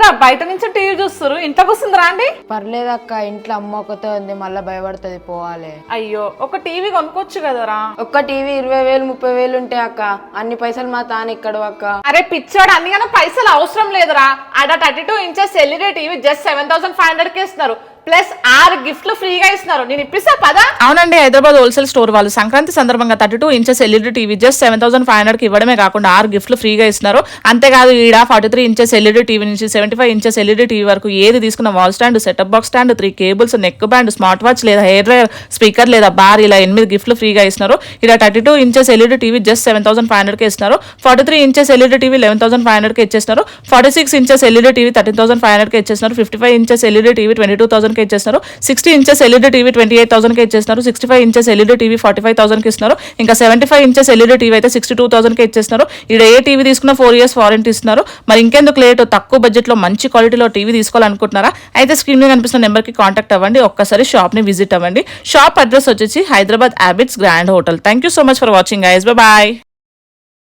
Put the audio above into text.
ఏంద్రా బయట నుంచి టీవీ చూస్తారు ఇంట్లోకి వస్తుందిరా అండి? పర్లేదక్క, ఇంట్లో అమ్మ ఒకతే ఉంది, మళ్ళీ భయపడుతుంది పోవాలి. అయ్యో ఒక టీవీ కొనుక్కోవచ్చు కదరా. ఒక్క టీవీ 20,000 30,000 ఉంటాయి అక్క. అన్ని పైసలు మా తాను ఇక్కడ అక్క. అరే పిచ్చోడు, అన్నిగానో పైసలు అవసరం లేదురా. ఆడ 32 ఇంచెస్ ఎల్ఈడి టీవీ జస్ట్ 7,500 కి ఇస్తున్నారు. ప్లస్ 6 గిఫ్ట్లు ఫ్రీగా ఇస్తున్నారు. నేను ఇప్పిస్తా పదా. అవునండి, హైదరాబాద్ హోల్సేల్ స్టోర్ వాళ్ళు సంక్రాంతి సందర్భంగా 32 ఇంచెస్ ఎల్ఈడి టీవీ జస్ట్ 7,500 కి ఇవ్వడమే కాకుండా 6 గిఫ్ట్లు ఫ్రీగా ఇస్తున్నారు. అంతేకాదు ఈడ 43 ఇంచెస్ ఎల్ఈడి టీవీ నుంచి 75 ఇంచెస్ ఎల్ఈడి టీవీ వరకు ఏది తీసుకున్న wall stand, setup box stand, 3 cables, neck band, smart watch లేదా హెయిర్ డ్రైయర్, స్పీకర్ లేదా బార్ ఇలా 8 గిఫ్ట్లు ఫ్రీగా ఇస్తున్నారు. ఇలా 32 ఇంచెస్ ఎల్ఈడి టీవీ జస్ట్ 7,500 కి ఇస్తున్నారు. 43 ఇంచెస్ ఎల్ఈడి టీవీ 11,500 కి ఇచ్చేస్తున్నారు. 46 ఇంచెస్ ఎల్ఈడి టీవీ 13,500 కి ఇచ్చేస్తున్నారు. 55 ఇంచెస్ ఎల్ఈడి టీవీ 22,000 కి ఇచ్చేస్తున్నారు. 60 ఇంచెస్ ఎల్ఈడి టీవీ 28,000 కి ఇచ్చేస్తున్నారు. 65 ఇంచెస్ ఎల్ఈడి టీవీ 45,000 కి ఇస్తున్నారు. ఇంకా 75 ఇంచెస్ ఎల్ఈడి టీవీ అయితే 62,000 కి ఇచ్చేస్తున్నారు. ఇక్కడ ఏ టీవీ తీసుకున్నా 4 years వారంటీ ఇస్తున్నారు. మరి ఇంకెందుకు లేట్, తక్కువ బడ్జెట్ లో మంచి క్వాలిటీలో టీవీ తీసుకోవాలనుకుంటున్నారా? అయితే స్క్రీన్ మీద కనిపిస్తున్న నెంబర్ కి కాంటాక్ట్ అవ్వండి. ఒక్కసారి షాప్ ని విజిట్ అవ్వండి. షాప్ అడ్రస్ వచ్చేసి Hyderabad habits grand hotel. Thank you so much for watching guys. Bye bye.